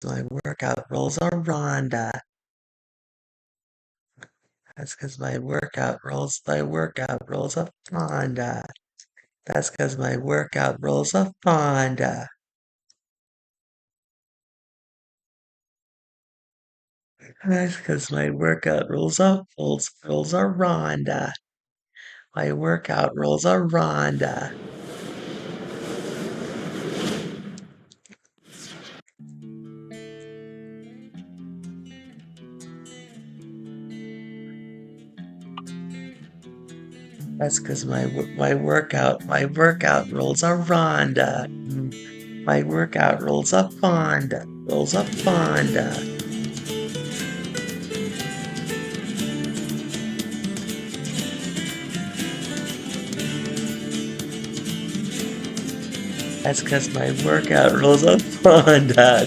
My workout rolls are Rhonda. That's because my workout rolls a Fonda. That's because my workout rolls a Fonda. That's because my workout rolls a Rhonda. My workout rolls a Rhonda. That's because my workout rolls a Rhonda. My workout rolls a Fonda. Rolls a Fonda. That's because my workout rolls a Fonda.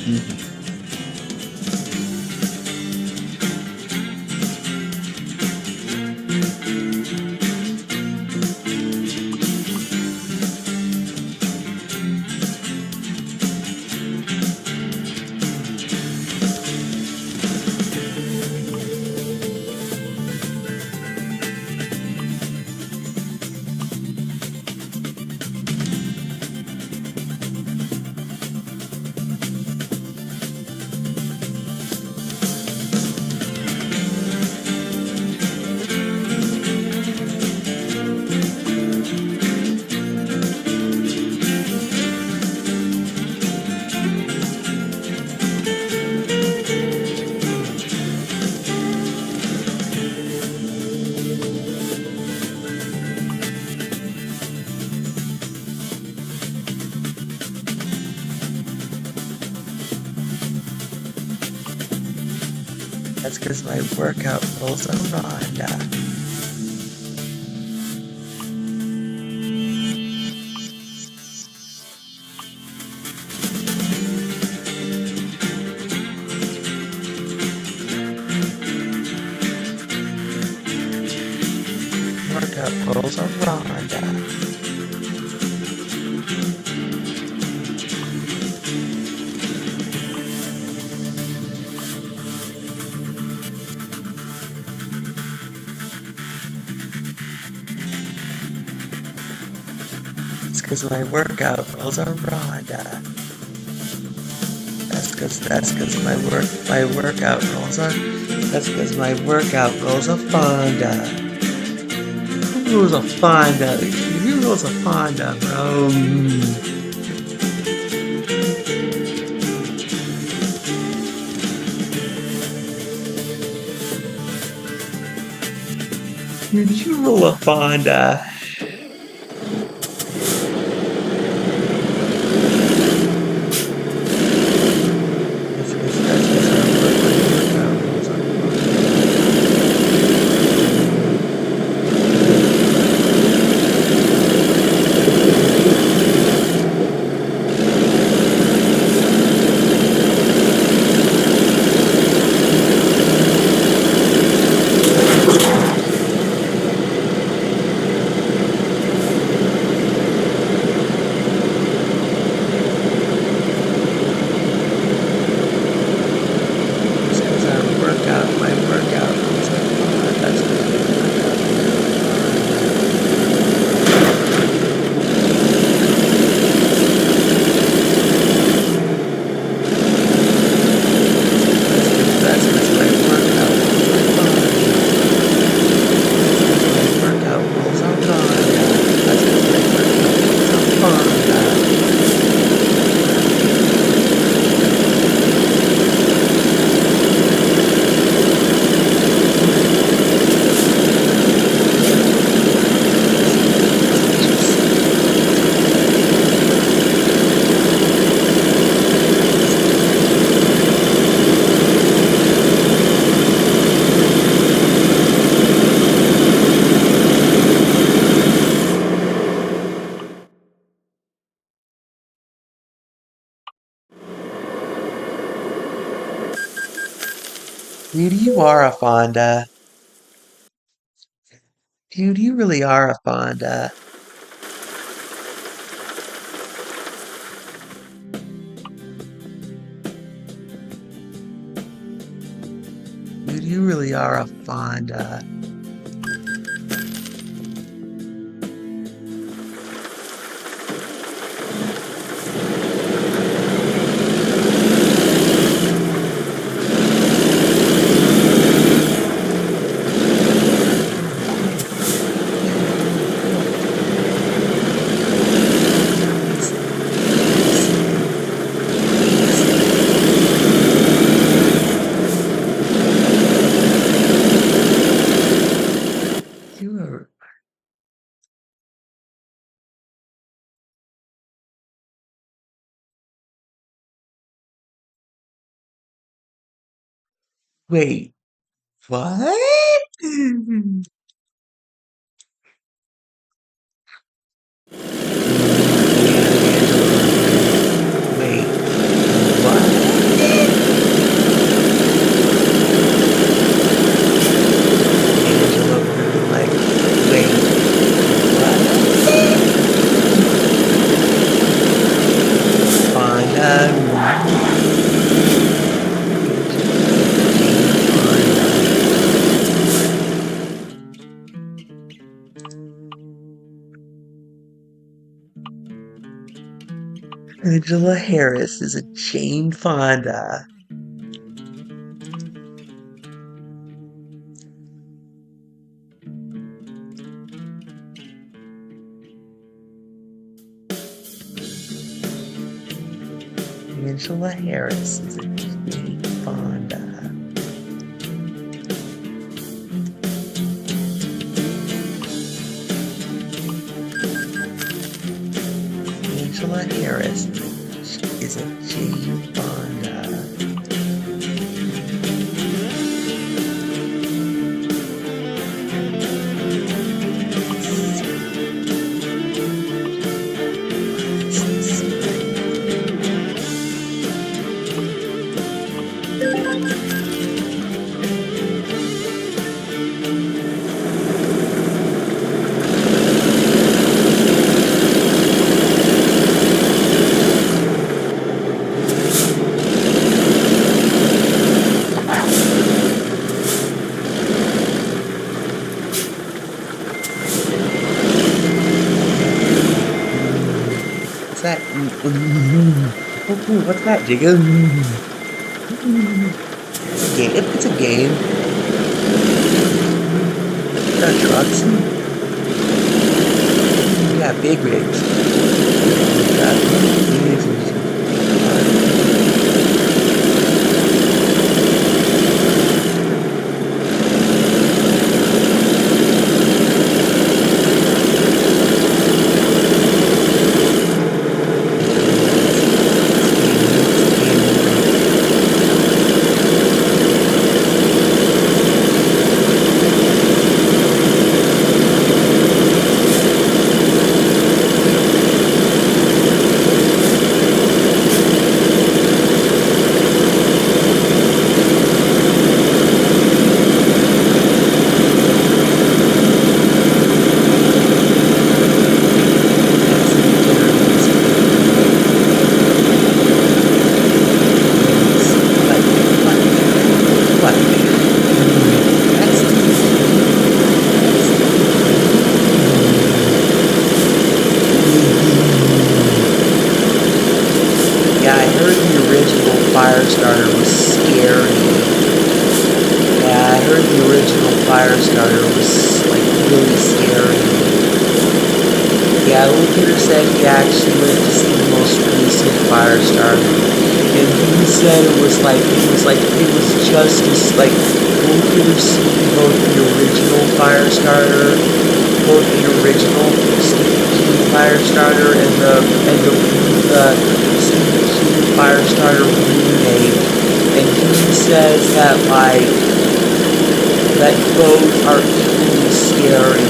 That's because my workout rolls a Rhonda. Workout rolls a Rhonda. It's because my workout rolls a Rhonda. That's because my workout rolls a Fonda. Who rolls a Fonda? Who rolls a Fonda, bro? Did you roll a Fonda? That's because my workout rolls a Fonda. That's because my workout rolls a Fonda. That's because my workout rolls a Fonda. That's because my workout rolls a Fonda. That's because my workout rolls a Fonda. That's because my workout rolls a Fonda. Dude, you are a Fonda. Dude, you really are a Fonda. You really are a Fonda. You are. Wait, what? Wait, what? Angela would have been like, wait, what? Fonda. Angela Harris is a Jane Fonda. Angela Harris is a Jane Fonda. Angela Harris is a Jane Fonda. What's that? What's that, Jigga? Game? It's a game. Got trucks. You got big rigs. You got rigs and yeah, I heard the original Firestarter was scary. Yeah, I heard the original Firestarter was like really scary. Yeah, Luther said he actually went to see the most recent Firestarter, and he said it was just as like Luther seen both the original Firestarter, both the original Stephen King Firestarter and the Stephen King Firestarter remake, and he says that that both are equally scary.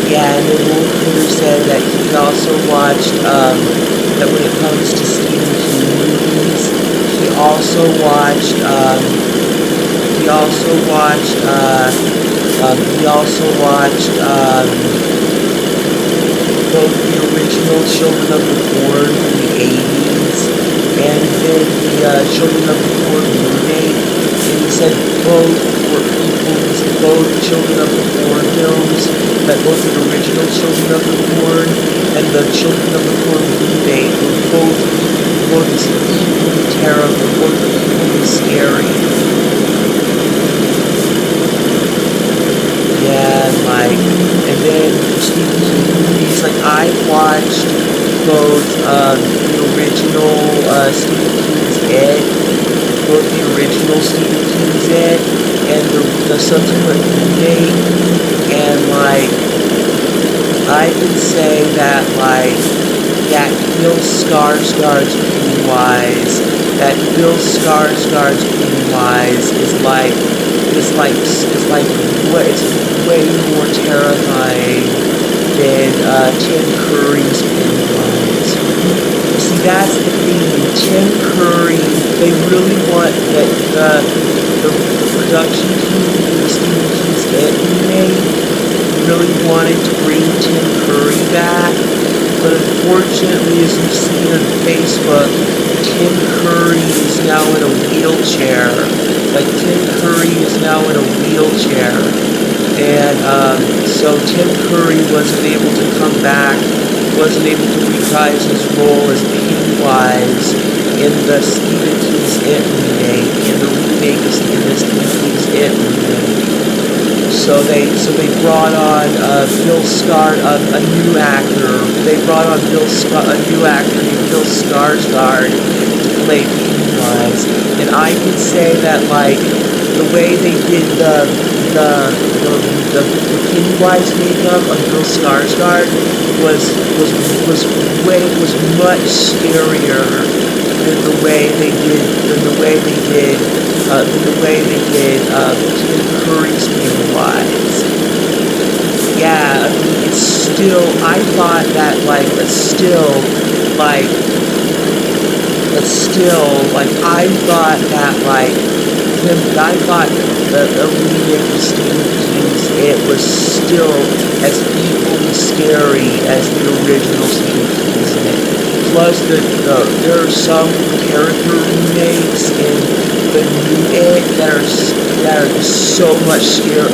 Yeah, and then Wolfner said that he also watched, that when it comes to Stephen King movies, he also watched both the original Children of the Corn from the 80s and then the Children of the Corn remake. and he said both were equal. He said both Children of the Corn films, that both the original Children of the Corn and the Children of the Corn remake were both equally terrible, both equally scary. Yeah, and then Stephen King movies, I watched both the original Stephen King's It, both the original Stephen King's It, and the subsequent remake, and I can say that that Bill Skarsgård's Pennywise, is way more terrifying than Tim Curry's Pennywise. See, that's the thing. Tim Curry, they really want the production team for the Stephen King's It remake really wanted to bring Tim Curry back, but unfortunately, as you've seen on Facebook, Tim Curry is now in a wheelchair. Tim Curry is now in a wheelchair, and so Tim Curry wasn't able to come back, wasn't able to reprise his role as Pennywise in the Stephen King's It remake, in the remake of Stephen King's It remake. So they brought on Bill Skarsgård, a new actor. They brought on a new actor named Bill Skarsgård to play Pennywise, and I can say that the way they did the Pennywise makeup of Bill Skarsgård was much scarier than the way they did Tim Curry's Pennywise. Yeah, I mean, it's still, I thought that I thought the remake of Stephen King's It was still as equally scary as the original Stephen King's It. Plus, there are some character remakes in the new It that are so much scarier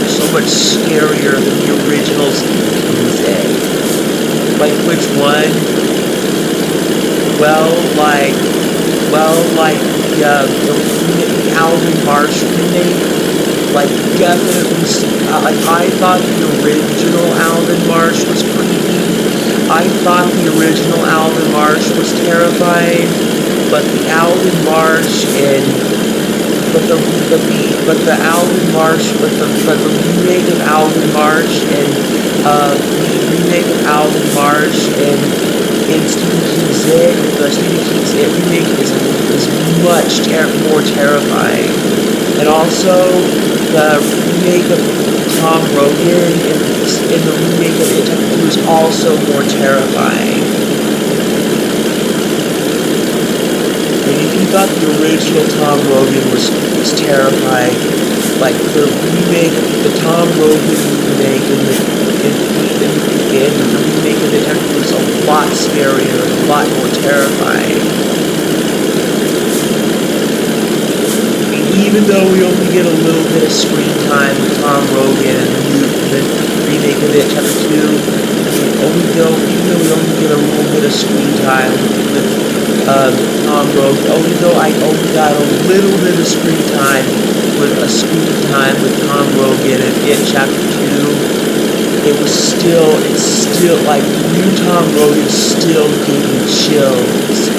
than the original Stephen King's It. Which one? The Alvin Marsh remake, definitely, I thought the original Alvin Marsh was creepy. I thought the original Alvin Marsh was terrifying, but the Alvin Marsh and the remake of Alvin Marsh and in Stephen King's It, the Stephen King's It remake is much more terrifying. And also, the remake of Tom Rogan in the remake of It was also more terrifying. And if you thought the original Tom Rogan was terrifying, the remake, the Tom Rogan remake and the remake of It was a lot scarier and a lot more terrifying. Even though we only get a little bit of screen time with Tom Rogan and the remake of It Chapter 2, even though we only get a little bit of screen time with Tom Rogan, even though I only got a little bit of screen time with Tom Rogan and It Chapter 2, it's still new Tom Rogan still gave me chills.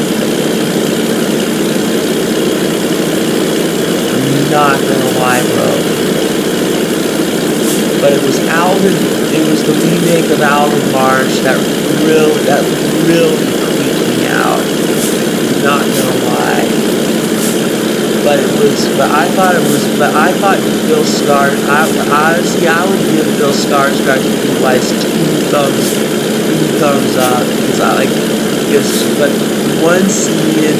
Not gonna lie, bro. But it was the remake of Alvin Marsh that really creeped me out. Not gonna lie. But I thought Bill Skarsgård, honestly, I would give Bill Skarsgård two thumbs up, but the one scene in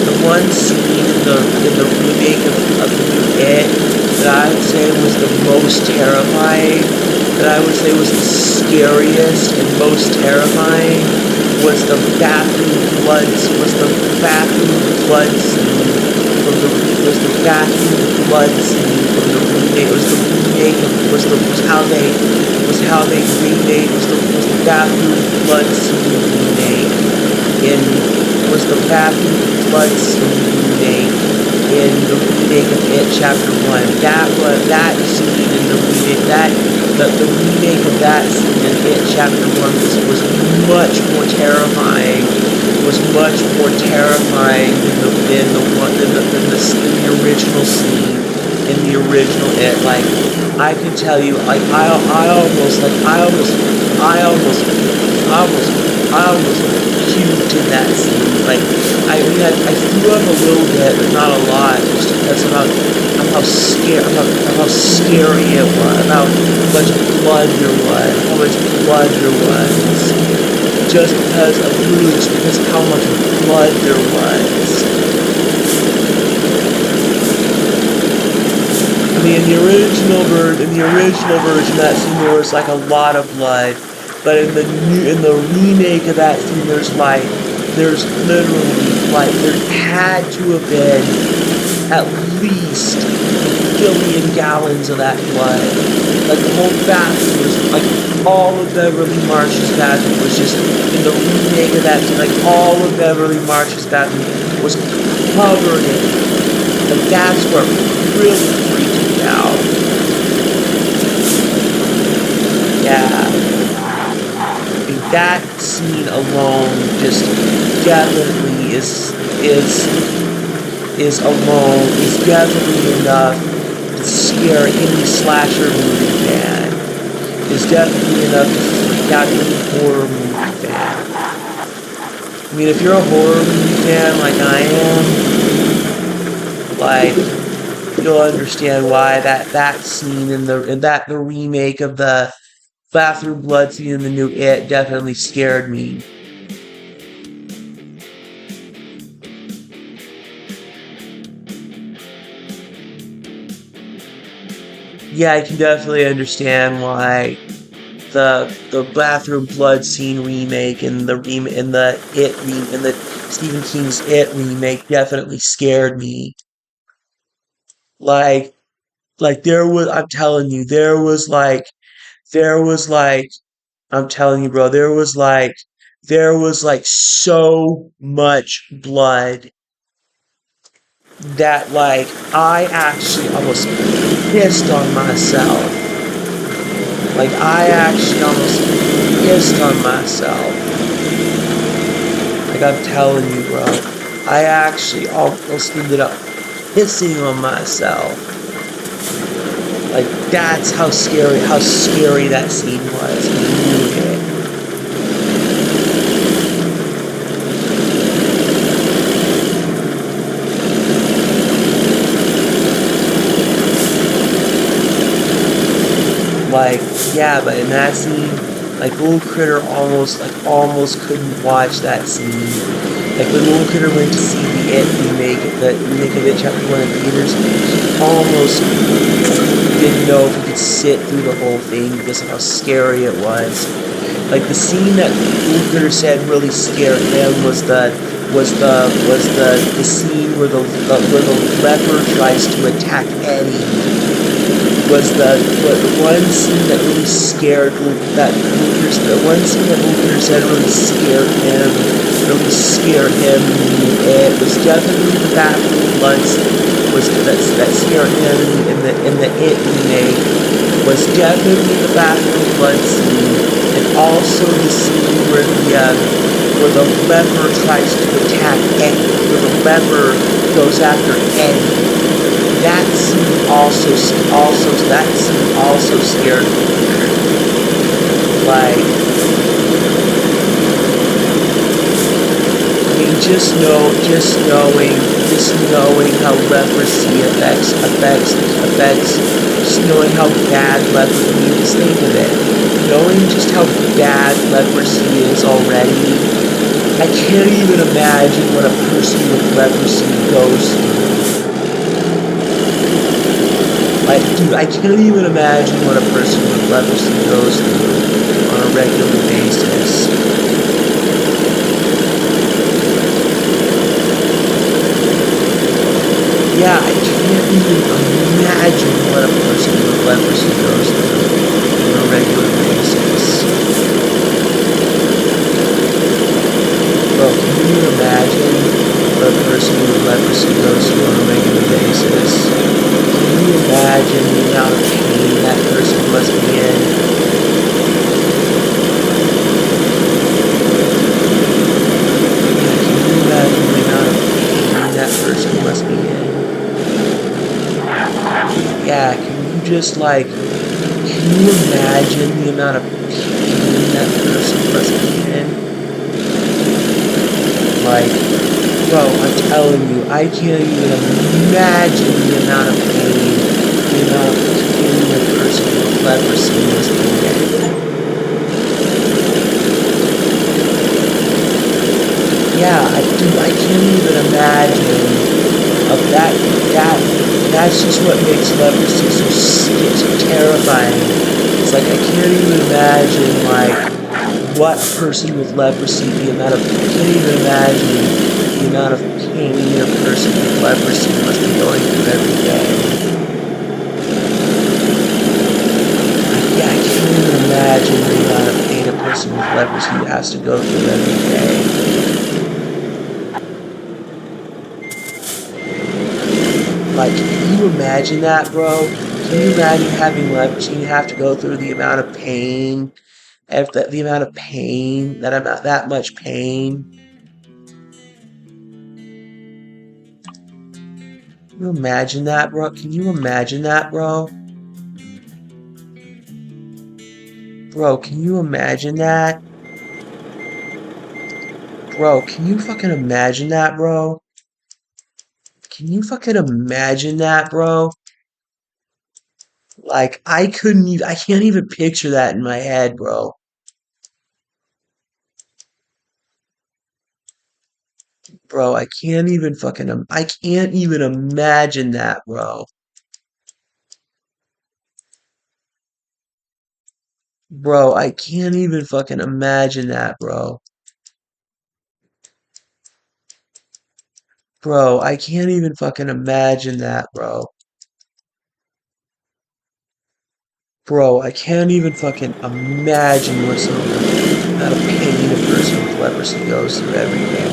the remake of the new It that I would say was the most terrifying, that I would say was the scariest and most terrifying, was the bathroom bloods was the bathroom blood scene from the was the bathroom blood scene from the remake was the was how they remade was the bathroom blood scene remake in was the bathroom blood scene remake in the remake of It Chapter 1. That scene in the remake the remake of that scene in It Chapter 1 was much more terrifying. Was much more terrifying than the original scene in the original It. Like I can tell you, like I almost puked in that scene. Like I threw up a little bit, but not a lot, just because of how scary it was, how much blood there was, just because of how much blood there was. I mean, in the original version, that scene there was like a lot of blood, but in the remake of that scene, there's literally like there had to have been at least a billion gallons of that blood. Like the whole bathroom was like all of Beverly Marsh's bathroom was just in the remake of that scene. Like all of Beverly Marsh's bathroom was covered in it. Like that's what really freaked me out. Yeah. That scene alone just definitely is definitely enough to scare any slasher movie fan. Is definitely enough to freak out any horror movie fan. I mean, if you're a horror movie fan like I am, like you'll understand why that scene in the remake of the bathroom blood scene in the new It definitely scared me. Yeah, I can definitely understand why the bathroom blood scene remake and the Stephen King's It remake definitely scared me. Like there was I'm telling you, there was like I'm telling you, bro, there was like so much blood that like I actually almost pissed on myself. Like I actually almost pissed on myself. Like I'm telling you, bro, I actually almost ended up pissing on myself. Like that's how scary that scene was. Like, yeah, but in that scene, like Little Critter almost couldn't watch that scene. Like when Little Critter went to see the remake of It Chapter 1 in theaters, he almost didn't know if he could sit through the whole thing because of how scary it was. Like the scene that Little Critter said really scared him was the scene where the leper tries to attack Eddie. Was the one scene that really scared the one scene that Luther said really scared him. It was definitely the bathroom blood that scared him in the It remake. Was definitely the bathroom blood scene, and also the scene where the leper tries to attack Eddie, where the leper goes after Eddie. That scene also scared me. Like, I mean, just knowing how leprosy affects, just knowing how bad leprosy. I mean, just think of it. Knowing just how bad leprosy is already, I can't even imagine what a person with leprosy goes through. Like, dude, I can't even imagine what a person with leprosy goes through on a regular basis. Yeah, I can't even imagine what a person with leprosy goes through on a regular basis. Bro, can you imagine what a person with leprosy goes through on a regular basis? Can you imagine the amount of pain that person must be in? Can you imagine the amount of pain that person must be in? Yeah, can you just like, can you imagine the amount of pain that person must be in? Like, bro, I'm telling you, I can't even imagine the amount of pain, the amount of pain a person with leprosy must be in. Yeah, I can't even imagine of that's just what makes leprosy so terrifying. It's like I can't even imagine like what a person with leprosy, the amount of I can't even imagine the amount of pain a person with leprosy must be going through every day. Yeah, I can't even imagine the amount of pain a person with leprosy has to go through every day. Like, can you imagine that, bro? Can you imagine having leprosy and you have to go through the amount of pain, the amount of pain, that much pain? Can you imagine that, bro? Can you imagine that, bro? Bro, can you imagine that? Bro, can you fucking imagine that, bro? Can you fucking imagine that, bro? Like, I can't even picture that in my head, bro. Bro, I can't even imagine that, bro. Bro, I can't even fucking imagine that, bro. Bro, I can't even fucking imagine that, bro. Bro, I can't even fucking imagine what some of the amount of pain a person with leprosy goes through every day.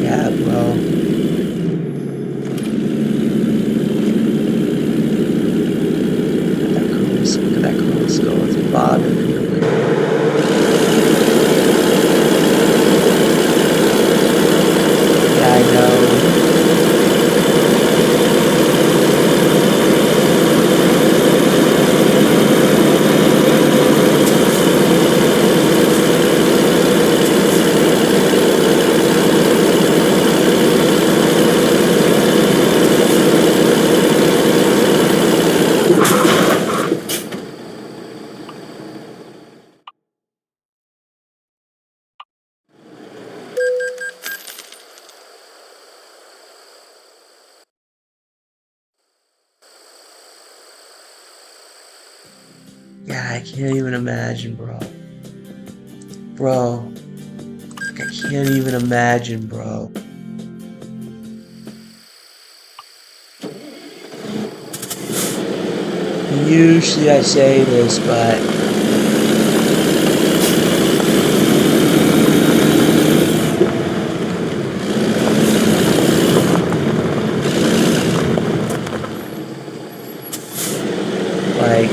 Yeah, bro. Look at that cool skull. It's bobbing in the wind. Yeah, I know. Yeah, I can't even imagine, bro. Bro, like, I can't even imagine, bro. Usually I say this, but like,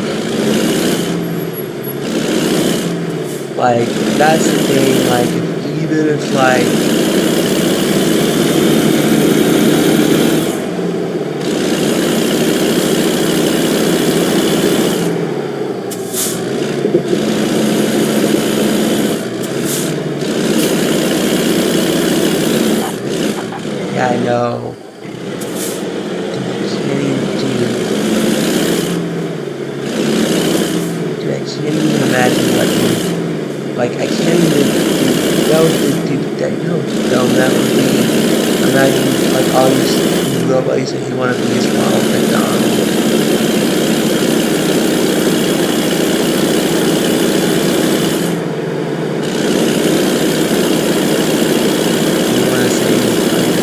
like that's the thing. Like, even if like, yeah, I know. Dude, I can't even imagine what, like, I imagine that would be that you know dumb that would be. Imagine like all these robots that you want to be as Ronald McDonald. You want to say like,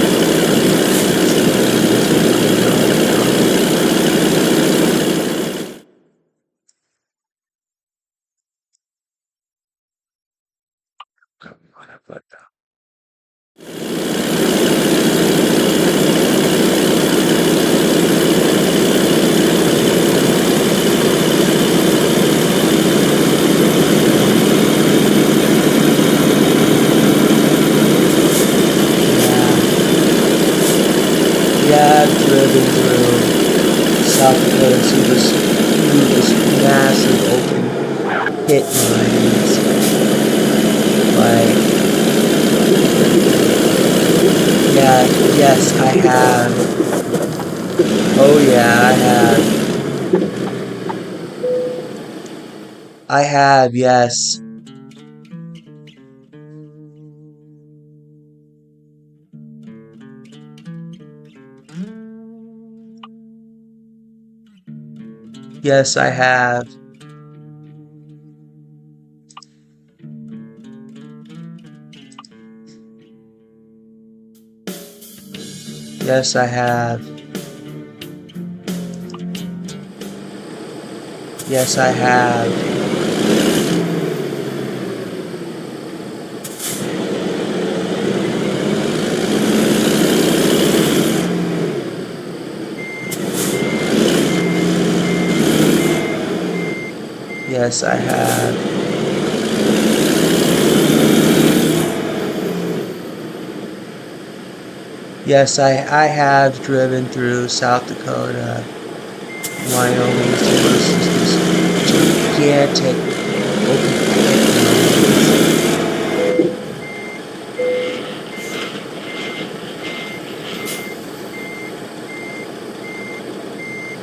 yeah, I've driven through South Dakota through this massive open pit mines. Like, yeah, yes, I have. Oh yeah, I have. I have, yes. Yes, I have. Yes, I have. Yes, I have. Yes, I have. Yes, I have driven through South Dakota, Wyoming, through this gigantic open pit mines.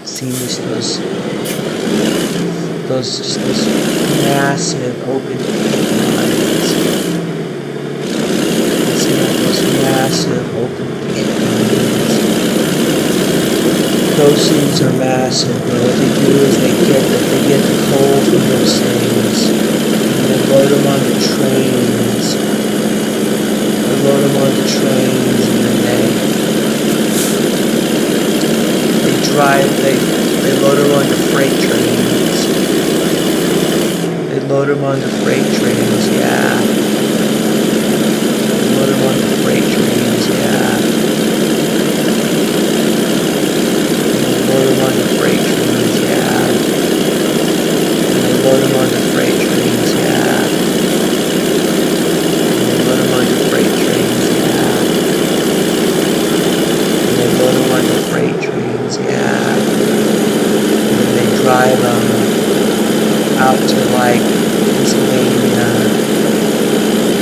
Seen those massive open pit mines. Those massive open pit mines. Those things are massive, but what they do is they get the coal from those things, and they load them onto trains. They load them onto trains, and then they load them onto freight trains. They load them onto freight trains, yeah. They load them onto freight trains, yeah. Load them onto freight trains, yeah. And they load them onto freight trains, yeah. And they load them onto freight trains, yeah. And they load them onto freight trains, yeah. And then they drive them out to like Pennsylvania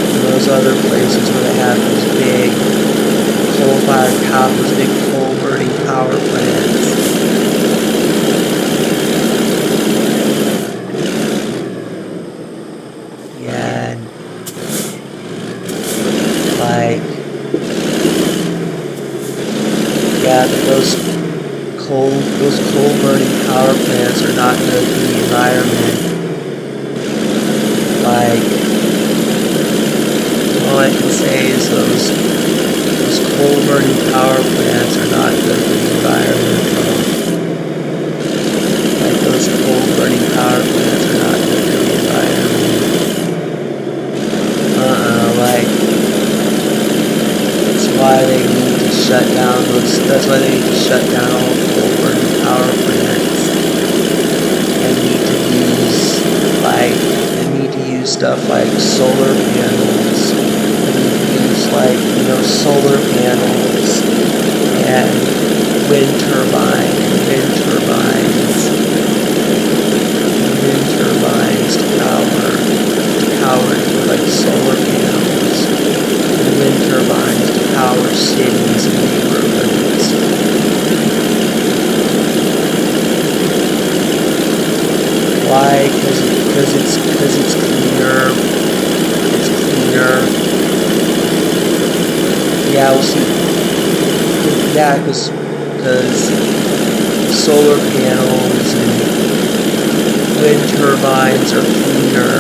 and those other places where they have those big coal-fired power, those big coal-burning power plants. Yeah, and like, yeah, those coal-burning power plants are not good for the environment. Like, all I can say is those coal-burning power plants are not good for the environment, bro. Like, those coal-burning power plants are not good for the environment. Like, that's why they need to shut down that's why they need to shut down all coal-burning power plants. And need to use stuff like solar panels. Like, solar panels and wind turbines to power like solar panels and wind turbines to power cities and neighborhoods. Why? Because it's cleaner. It's see, yeah, because solar panels and wind turbines are cleaner,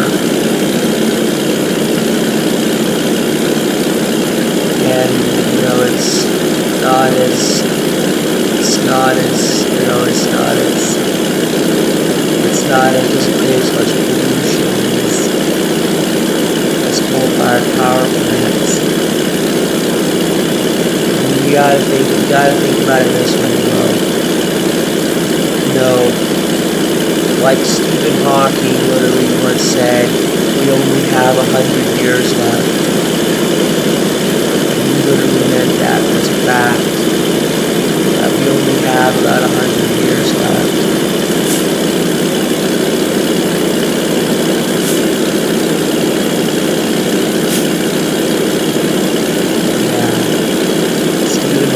and it's not as it doesn't create as much pollution as coal-fired power plants. You gotta think about it this way, like Stephen Hawking literally once said, we only have 100 years left. He literally meant that as a fact, that we only have about 100 years left.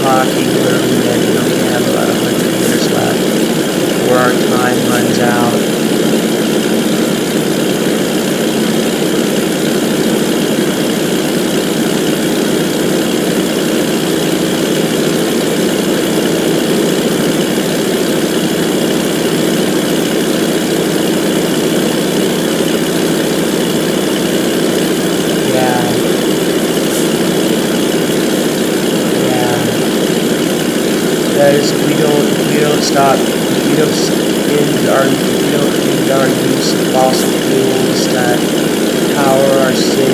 Hawking literally meant we only have about 100 years left before our time runs out. Because we don't end our use of fossil fuels that power our cities.